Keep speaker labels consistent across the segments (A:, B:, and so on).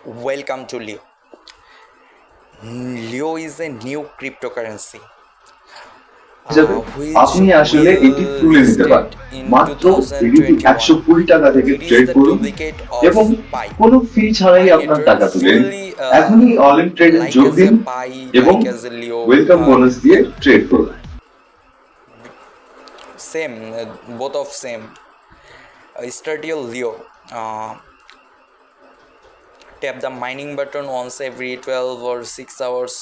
A: Welcome to Leo. Leo is a new cryptocurrency which
B: আপনি আসলে এটি
A: will
B: তুলে নিতে
A: listed
B: পারেন
A: in
B: মাত্র এটিতে
A: 2021.
B: 120 টাকা থেকে
A: It is
B: ট্রেড
A: the
B: করুন
A: duplicate of
B: এবং
A: Pi.
B: কোনো ফি ছাড়াই
A: Pi
B: আপনার
A: network
B: টাকা তুলেন।
A: fully
B: এখনই অল ইন ট্রেডে
A: like
B: যোগ
A: as
B: দিন
A: a Pi,
B: এবং
A: like as a Leo.
B: Welcome bonus দিয়ে ট্রেড করুন।
A: Same, both of same. Start your Leo. Tap the mining button once every 12 or 6 hours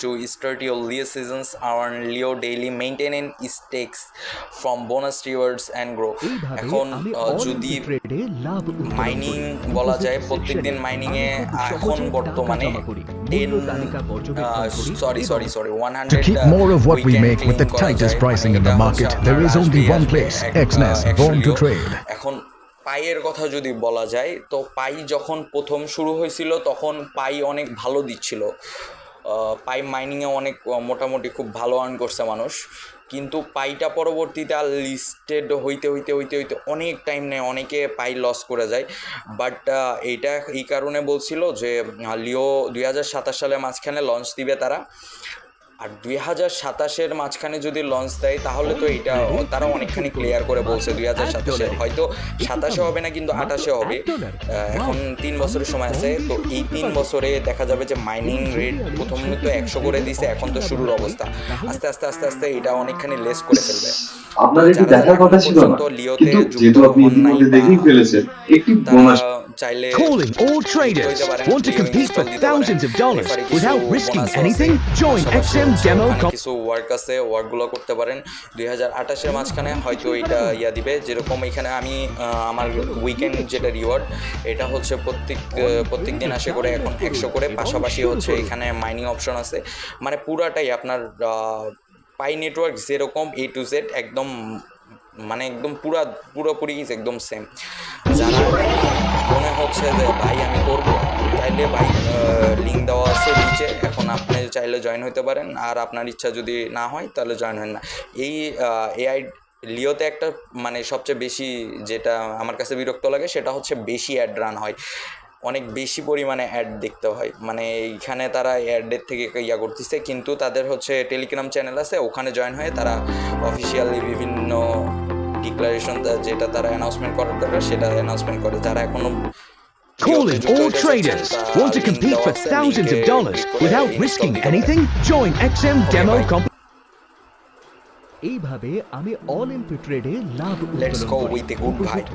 A: to start your Leo seasons. Earn Leo daily, maintaining stakes from bonus rewards and grow. এখন যদি mining বলা যায়, প্রত্যেকদিন মাইনিংয়ে এখন বর্তমানে
C: 100 To keep more of what we make with the tightest pricing in the market, there is only one place, XNES, born to trade.
A: এখন পাইয়ের কথা যদি বলা যায়, তো পাই যখন প্রথম শুরু হয়েছিল তখন পাই অনেক ভালো দিচ্ছিল। পাই মাইনিংয়ে অনেক মোটামুটি খুব ভালো আর্ন করছে মানুষ, কিন্তু পাইটা পরবর্তীতে আর লিস্টেড হইতে অনেক টাইম নেয়, অনেকে পাই লস করে যায়। বাট এইটা এই কারণে বলছিল যে লিও 2027 সালের মাঝখানে লঞ্চ দিবে তারা, আর 2027-এর মাঝখানে যদি লঞ্চ দেয় তাহলে তো এটা তারা অনেকখানি ক্লিয়ার করে বলছে 2027-এ, হয়তো 27-এ হবে না কিন্তু 28-এ হবে। এখন 3 বছরের সময় আছে, তো এই 3 বছরে দেখা যাবে যে মাইনিং রেট প্রথমে তো 100 করে দিছে, এখন তো শুরুর অবস্থা, আস্তে এটা অনেকখানি লেস করে ফেলবে।
B: আপনার এটি দেখার কথা ছিল না, কিন্তু যেহেতু আপনি ইতিমধ্যে দেখেই ফেলেছেন, একটি বোনাস
A: চাইলে
C: Calling all traders. Want to compete for thousands of dollars without risking anything? Join XM Demo.
A: কিছু ওয়ার্ক আছে, ওয়ার্কগুলো করতে পারেন। 2028-এর মাঝখানে হয়তো এটা দিবে, যেরকম এখানে আমি আমার উইকেন্ড যেটা রিওয়ার্ড, এটা হচ্ছে প্রত্যেক দিন আসে করে এখন 100 করে, পাশাপাশি হচ্ছে এখানে মাইনিং অপশন আছে। মানে পুরাটাই আপনার পাই নেটওয়ার্ক যেরকম A to Z একদম, মানে একদম পুরোপুরি একদম সেম। যারা মনে হচ্ছে যে ভাই আমি করবো, তাইলে ভাই লিঙ্ক দেওয়া আছে নিচে, এখন আপনি চাইলে জয়েন হতে পারেন, আর আপনার ইচ্ছা যদি না হয় তাহলে জয়েন হয় না। এই এআই লিওতে একটা মানে সবচেয়ে বেশি যেটা আমার কাছে বিরক্ত লাগে সেটা হচ্ছে বেশি অ্যাড রান হয়, অনেক বেশি পরিমাণে অ্যাড দেখতে হয়। মানে এইখানে তারা অ্যাডের থেকে করতেছে, কিন্তু তাদের হচ্ছে টেলিগ্রাম চ্যানেল আছে, ওখানে জয়েন হয়ে তারা অফিসিয়ালি বিভিন্ন ডিক্লারেশন যেটা তারা অ্যানাউন্সমেন্ট করার দরকার সেটা অ্যানাউন্সমেন্ট করে। যারা এখনো
C: Calling all traders. Want to compete for thousands of dollars without risking anything? Join XM Demo.
D: এইভাবে আমি অল ইন ট্রেডে লাভ
A: let's go with a good vibe.